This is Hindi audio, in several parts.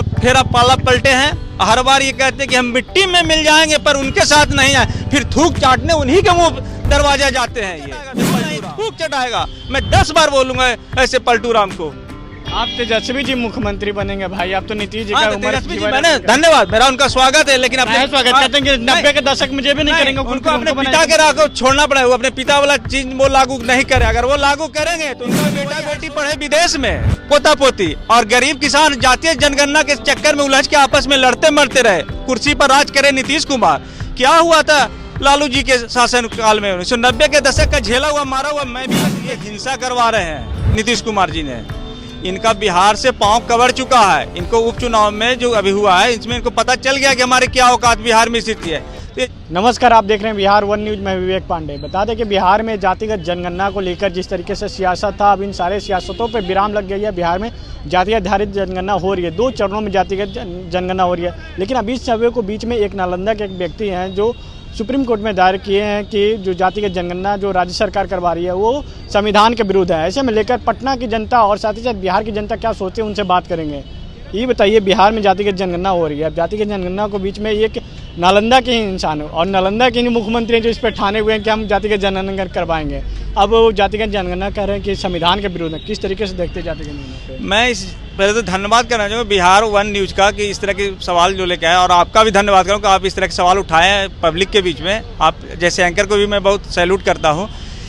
फेरा पाला पलटे हैं। हर बार ये कहते हैं कि हम मिट्टी में मिल जाएंगे, पर उनके साथ नहीं आए, फिर थूक चाटने उन्हीं के मुंह दरवाजा जाते हैं। ये थूक चटाएगा, मैं 10 बार बोलूंगा ऐसे पलटू राम को। आप तेजस्वी जी मुख्यमंत्री बनेंगे भाई, आप तो नीतीश जी का तेजस्वी जी मैंने धन्यवाद, मेरा उनका स्वागत है, लेकिन अपने स्वागत करते हैं कि 90 के दशक में ये भी नहीं करेंगे। उनको अपने पिता के राह को छोड़ना पड़ेगा, वो अपने पिता वाला चीज वो लागू नहीं करे। अगर वो लागू करेंगे तो उनका बेटा बेटी पढ़े विदेश में, पोता पोती, और गरीब किसान जातीय जनगणना के चक्कर में उलझ के आपस में लड़ते मरते रहे। कुर्सी पर राज करे नीतीश कुमार। क्या हुआ था लालू जी के शासन काल में? 1990 के दशक का झेला हुआ मारा हुआ मैं भी। ये हिंसा करवा रहे हैं नीतीश कुमार जी ने। इनका बिहार से पांव कवर चुका है। इनको उपचुनाव में जो अभी हुआ है, इसमें इनको पता चल गया कि हमारे क्या औकात बिहार में स्थिति है। नमस्कार, आप देख रहे हैं बिहार वन न्यूज में विवेक पांडे। बता दें कि बिहार में जातिगत जनगणना को लेकर जिस तरीके से सियासत था, अब इन सारे सियासतों पर विराम लग गई है। बिहार में जाति आधारित जनगणना हो रही है, 2 चरणों में जातिगत जनगणना हो रही है। लेकिन अभी इस सर्वे को बीच में एक नालंदा के एक व्यक्ति हैं जो सुप्रीम कोर्ट में दायर किए हैं कि जो जातिगत जनगणना जो राज्य सरकार करवा रही है वो संविधान के विरुद्ध है। ऐसे में लेकर पटना की जनता और साथ ही साथ बिहार की जनता क्या सोचते हैं, उनसे बात करेंगे। ये बताइए, बिहार में जातिगत जनगणना हो रही है, अब जातिगत जनगणना को बीच में एक नालंदा के ही इंसान और नालंदा के ही मुख्यमंत्री हैं जो इस पर ठाने हुए हैं कि हम जातिगत जनगणना करवाएंगे। अब वो जातिगत जनगणना कह रहे हैं कि संविधान के विरुद्ध है। किस तरीके से देखते जातिगत जनगणना? मैं पहले तो धन्यवाद करना चाहूँगा बिहार वन न्यूज का कि इस तरह के सवाल जो लेके आए, और आपका भी धन्यवाद करूँ कि आप इस तरह के सवाल उठाए हैं पब्लिक के बीच में। आप जैसे एंकर को भी मैं बहुत सैल्यूट करता हूँ।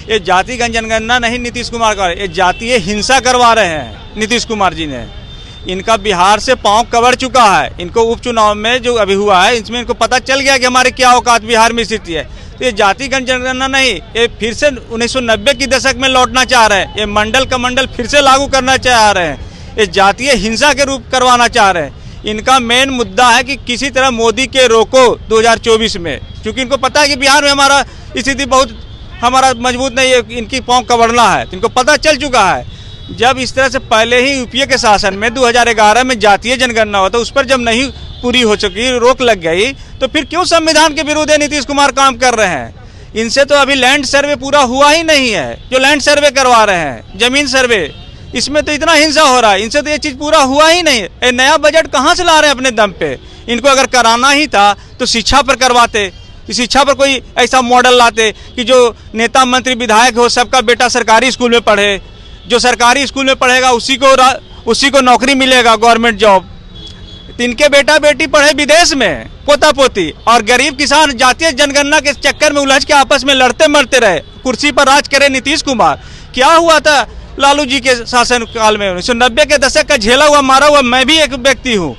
ये जातिगत जनगणना नहीं नीतीश कुमार का, ये जातीय हिंसा करवा रहे हैं नीतीश कुमार जी ने। इनका बिहार से पांव कवर चुका है। इनको उपचुनाव में जो अभी हुआ है, इसमें इनको पता चल गया कि हमारे क्या औकात बिहार में स्थिति है। तो ये जातिगत जनगणना नहीं, ये फिर से 1990 की दशक में लौटना चाह रहे हैं। ये मंडल का मंडल फिर से लागू करना चाह रहे हैं। ये जातीय हिंसा के रूप करवाना चाह रहे हैं। इनका मेन मुद्दा है कि किसी तरह मोदी के रोको 2024 में, क्योंकि इनको पता है कि बिहार में हमारा स्थिति बहुत हमारा मजबूत नहीं है, इनकी पांव कवरना है। तो इनको पता चल चुका है। जब इस तरह से पहले ही यूपीए के शासन में 2011 में जातीय जनगणना हुआ, तो उस पर जब नहीं पूरी हो चुकी, रोक लग गई, तो फिर क्यों संविधान के विरुद्ध नीतीश कुमार काम कर रहे हैं? इनसे तो अभी लैंड सर्वे पूरा हुआ ही नहीं है, जो लैंड सर्वे करवा रहे हैं, जमीन सर्वे, इसमें तो इतना हिंसा हो रहा है। इनसे तो ये चीज़ पूरा हुआ ही नहीं है। नया बजट कहाँ से ला रहे हैं अपने दम पे? इनको अगर कराना ही था तो शिक्षा पर करवाते, शिक्षा पर कोई ऐसा मॉडल लाते कि जो नेता मंत्री विधायक हो सबका बेटा सरकारी स्कूल में पढ़े। जो सरकारी स्कूल में पढ़ेगा उसी को नौकरी मिलेगा, गवर्नमेंट जॉब। इनके बेटा बेटी पढ़े विदेश में, पोता पोती, और गरीब किसान जातीय जनगणना के चक्कर में उलझ के आपस में लड़ते मरते रहे। कुर्सी पर राज करे नीतीश कुमार। क्या हुआ था लालू जी के शासन काल में? 1990 के दशक का झेला हुआ मारा हुआ मैं भी एक व्यक्ति हूँ,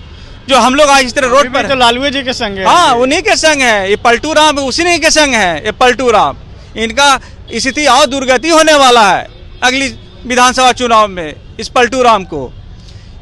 जो हम लोग आज इस तरह रोड पर तो लालू जी के संग है। हाँ, उन्हीं के संग है। ये पलटू राम उसी के संग है। ये पलटू राम, इनका स्थिति और दुर्गति होने वाला है अगली विधानसभा चुनाव में। इस पलटू राम को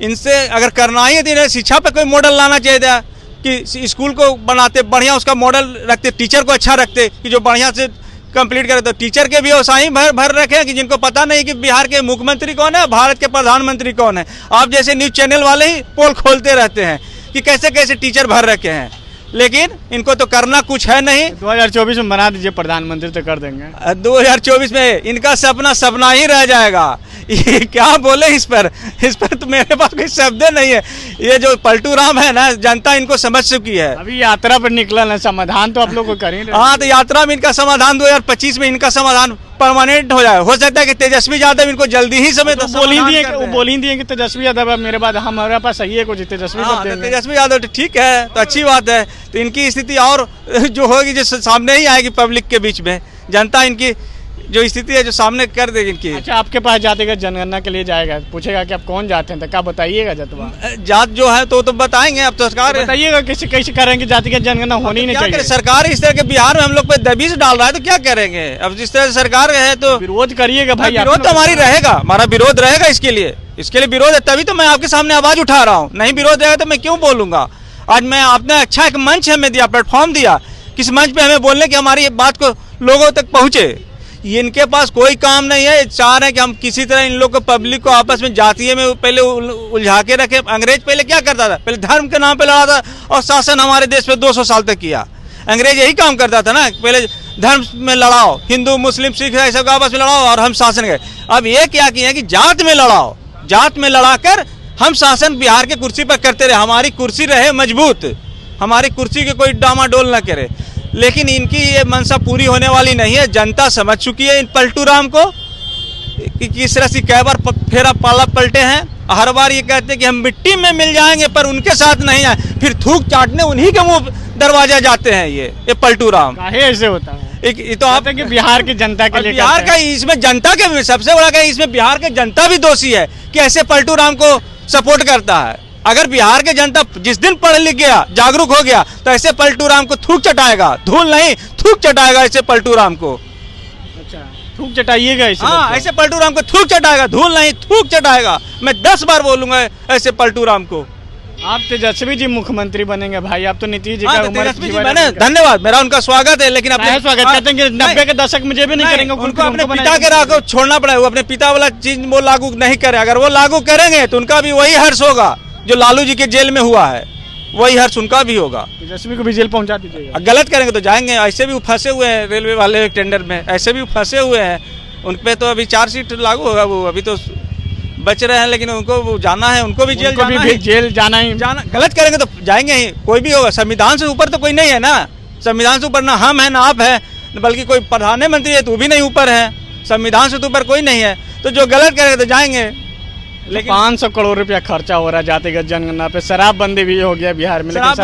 इनसे अगर करना ही है तो शिक्षा पे कोई मॉडल लाना चाहिए था कि स्कूल को बनाते बढ़िया, उसका मॉडल रखते, टीचर को अच्छा रखते कि जो बढ़िया से कंप्लीट करे। तो टीचर के भी व्यवसाय भर रखे कि जिनको पता नहीं कि बिहार के मुख्यमंत्री कौन है, भारत के प्रधानमंत्री कौन है। आप जैसे न्यूज चैनल वाले ही पोल खोलते रहते हैं कि कैसे कैसे टीचर भर रखे हैं, लेकिन इनको तो करना कुछ है नहीं। 2024 में बना दीजिए प्रधानमंत्री तो कर देंगे। 2024 में इनका सपना ही रह जाएगा। ये क्या बोले इस पर तो मेरे पास कोई शब्द नहीं है। ये जो पलटू राम है ना, जनता इनको समझ चुकी है। अभी यात्रा पर निकला ना, समाधान तो आप लोग को कर ही रहे। हाँ, तो यात्रा में इनका समाधान 2025 में इनका समाधान परमानेंट हो जाए। हो सकता है कि तेजस्वी यादव इनको जल्दी ही समय बोल ही दिए कि तेजस्वी यादव मेरे बाद हमारे पास सही है कुछ, तेजस्वी यादव ठीक है, तो अच्छी बात है। तो इनकी स्थिति और जो होगी, जो सामने ही आएगी पब्लिक के बीच में, जनता इनकी जो स्थिति है जो सामने कर देगी इनकी। अच्छा, आपके पास जातिगत जनगणना के लिए जाएगा, पूछेगा कि आप कौन जाते हैं, तो क्या बताइएगा? जात जो है तो बताएंगे। अब तो सरकार बताइएगा कैसे करेंगे, जातिगत जनगणना होनी नहीं चाहिए। सरकार इस तरह के बिहार में हम लोग पे दबीज डाल रहा है, तो क्या करेंगे? अब जिस तरह सरकार है तो विरोध करिएगा भाई। विरोध तो हमारी रहेगा, हमारा विरोध रहेगा। इसके लिए विरोध है, तभी तो मैं आपके सामने आवाज उठा रहा हूँ। नहीं विरोध रहेगा तो मैं क्यों बोलूंगा? आज मैं आपने अच्छा एक मंच हमें दिया, प्लेटफॉर्म दिया, किस मंच पे हमें बोलने की हमारी बात को लोगों तक पहुंचे। इनके पास कोई काम नहीं है। चाह रहे हैं कि हम किसी तरह इन लोग को, पब्लिक को आपस में जातीय में पहले उलझा के रखे। अंग्रेज पहले क्या करता था? पहले धर्म के नाम पे लड़ा था और शासन हमारे देश पे 200 साल तक किया। अंग्रेज यही काम करता था ना, पहले धर्म में लड़ाओ, हिंदू मुस्लिम सिख सब आपस में लड़ाओ और हम शासन गए। अब ये क्या किए कि जात में लड़ाओ, जात में लड़ाकर हम शासन बिहार के कुर्सी पर करते रहे, हमारी कुर्सी रहे मजबूत, हमारी कुर्सी के कोई डामाडोल न करे। लेकिन इनकी ये मंशा पूरी होने वाली नहीं है। जनता समझ चुकी है इन पलटू राम को कि किस तरह से कई बार फेरा पाला पलटे हैं। हर बार ये कहते हैं कि हम मिट्टी में मिल जाएंगे, पर उनके साथ नहीं आए, फिर थूक चाटने उन्हीं के मुंह दरवाजा जाते हैं ये पलटू राम। काहे ऐसे होता है? ये तो आप कि बिहार की जनता के लिए बिहार का इसमें जनता के सबसे बड़ा क्या, इसमें बिहार के जनता भी दोषी है कि ऐसे पलटू राम को सपोर्ट करता है। अगर बिहार के जनता जिस दिन पढ़ लिख गया, जागरूक हो गया, तो ऐसे पलटू राम को थूक चटाएगा, धूल नहीं थूक चटाएगा ऐसे पलटू राम को। अच्छा, थूक चटाइएगा ऐसे? हाँ, ऐसे पलटू राम को थूक चटाएगा, धूल नहीं थूक चटाएगा। मैं 10 बार बोलूंगा ऐसे पलटू राम को। आप तेजस्वी जी मुख्यमंत्री बनेंगे भाई, आप तो नीतीश जी का तेजस्वी जी बने, धन्यवाद, मेरा उनका स्वागत है। लेकिन अपने स्वागत करते हैं कि 90 के दशक में भी नहीं करेंगे, उनको अपने पिता के राह को छोड़ना पड़ा। वो अपने पिता वाला चीज वो लागू नहीं करे। अगर वो लागू करेंगे तो उनका भी वही हर्ष होगा जो लालू जी के जेल में हुआ है, वही हर्ष उनका भी होगा। तेजस्वी को भी जेल पहुंचा दीजिएगा। गलत करेंगे तो जाएंगे। ऐसे भी फंसे हुए हैं रेलवे वाले टेंडर में, ऐसे भी फंसे हुए हैं। उन पे तो अभी चार्जशीट लागू होगा, वो अभी तो बच रहे हैं, लेकिन उनको जाना है, उनको भी जेल जाना ही जाना। गलत करेंगे तो जाएंगे ही, कोई भी होगा। संविधान से ऊपर तो कोई नहीं है ना, संविधान से ऊपर ना हम है ना आप है, बल्कि कोई प्रधानमंत्री है तो भी नहीं ऊपर है, संविधान से तो ऊपर कोई नहीं है। तो जो गलत करेंगे तो जाएंगे। लेकिन 500 करोड़ रुपया खर्चा हो रहा है जातिगत जनगणना पे। शराबबंदी भी हो गया बिहार में, लेकिन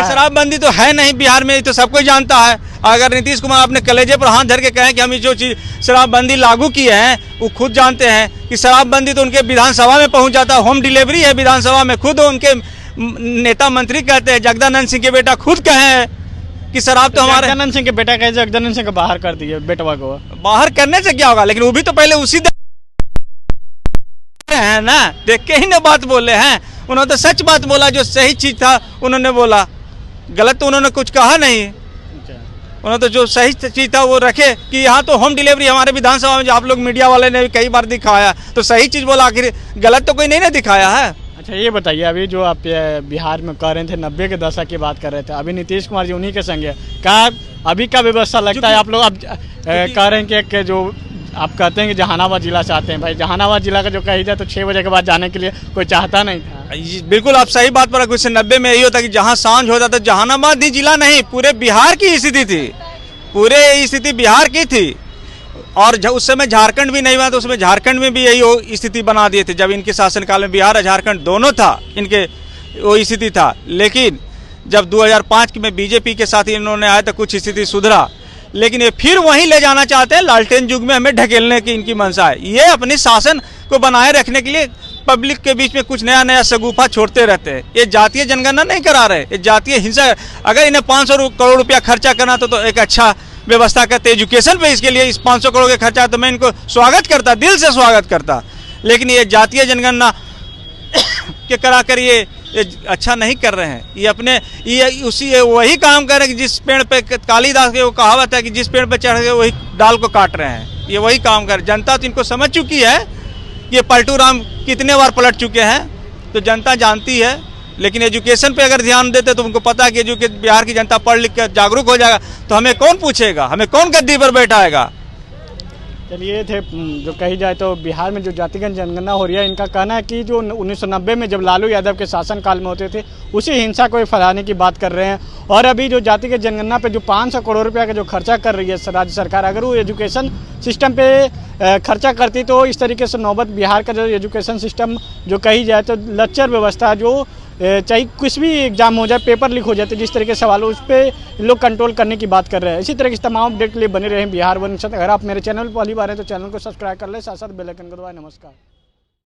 शराबबंदी तो है नहीं बिहार में, तो सबको जानता है। अगर नीतीश कुमार अपने कलेजे पर हाथ धर के कहें कि हम जो चीज शराबबंदी लागू किए हैं, वो खुद जानते हैं कि शराबबंदी तो उनके विधानसभा में पहुंच जाता है, होम डिलीवरी है विधानसभा में। खुद उनके नेता मंत्री कहते हैं, जगदानंद सिंह के बेटा खुद कहे कि शराब तो हमारे। जगदानंद सिंह के बेटा कहे, जगदानंद सिंह को बाहर कर दिए, बेटवा को बाहर करने से क्या होगा? लेकिन वो भी तो पहले उसी है ना, देख के ही ना बात बोले हैं। उन्होंने तो सच बात बोला, जो सही चीज था उन्होंने बोला, गलत तो उन्होंने कुछ कहा नहीं। उन्होंने तो जो सही चीज था वो रखे कि यहाँ तो होम डिलीवरी हमारे विधानसभा में, जो आप लोग मीडिया वाले ने भी कई बार दिखाया, तो सही चीज बोला। आखिर गलत तो कोई नहीं ना दिखाया है। अच्छा, ये बताइए, अभी जो आप बिहार में कह रहे थे 90 के दशक की बात कर रहे थे, अभी नीतीश कुमार जी उन्हीं के संग है, क्या अभी का व्यवस्था लगता है? आप लोग अब कह रहे हैं कि जो आप कहते हैं कि जहानाबाद जिला चाहते हैं, भाई जहानाबाद जिला का जो कही जाए तो 6 बजे के बाद जाने के लिए कोई चाहता नहीं था। बिल्कुल आप सही बात पर। 90 में यही होता कि जहां सांझ होता था, जहानाबाद ही जिला नहीं, पूरे बिहार की स्थिति थी, पूरे स्थिति बिहार की थी। और उस समय झारखंड भी नहीं हुआ, तो उसमें झारखंड में भी यही स्थिति बना दिए थे। जब इनके शासनकाल में बिहार और झारखंड दोनों था, इनके वो स्थिति था। लेकिन जब 2005 में बीजेपी के साथ इन्होंने आया तो कुछ स्थिति सुधरा, लेकिन ये फिर वहीं ले जाना चाहते हैं। लालटेन युग में हमें ढकेलने की इनकी मंशा है। ये अपने शासन को बनाए रखने के लिए पब्लिक के बीच में कुछ नया नया शगुफा छोड़ते रहते हैं। ये जातीय जनगणना नहीं करा रहे, ये जातीय हिंसा। अगर इन्हें 500 करोड़ रुपया खर्चा करना तो एक अच्छा व्यवस्था करते एजुकेशन पे, इसके लिए इस 500 करोड़ के खर्चा, तो मैं इनको स्वागत करता, दिल से स्वागत करता। लेकिन ये जातीय जनगणना के करा कर ये अच्छा नहीं कर रहे हैं। ये अपने ये वही काम कर रहे हैं कि जिस पेड़ पे, कालिदास की वो कहावत है कि जिस पेड़ पे चढ़ गए वही डाल को काट रहे हैं। ये वही काम कर, जनता तो इनको समझ चुकी है। ये पलटू राम कितने बार पलट चुके हैं, तो जनता जानती है। लेकिन एजुकेशन पे अगर ध्यान देते तो उनको पता है कि बिहार की जनता पढ़ लिख कर जागरूक हो जाएगा, तो हमें कौन पूछेगा, हमें कौन गद्दी पर बैठाएगा। चलिए थे, जो कही जाए तो बिहार में जो जातिगत जनगणना हो रही है, इनका कहना है कि जो 1990 में जब लालू यादव के शासनकाल में होते थे, उसी हिंसा को फैलाने की बात कर रहे हैं। और अभी जो जातिगत जनगणना पे जो 500 करोड़ रुपया का जो खर्चा कर रही है राज्य सरकार, अगर वो एजुकेशन सिस्टम पे खर्चा करती तो इस तरीके से नौबत बिहार का जो एजुकेशन सिस्टम जो कही जाए तो लच्चर व्यवस्था, जो चाहे कुछ भी एग्जाम हो जाए, पेपर लीक हो जाते, जिस तरह के सवाल उस पर लोग कंट्रोल करने की बात कर रहे हैं। इसी तरह की तमाम अपडेट के लिए बने रहे बिहार वन। अगर आप मेरे चैनल पर पहली बार हैं तो चैनल को सब्सक्राइब कर लें, साथ साथ बेल आइकन को दबाएं। नमस्कार।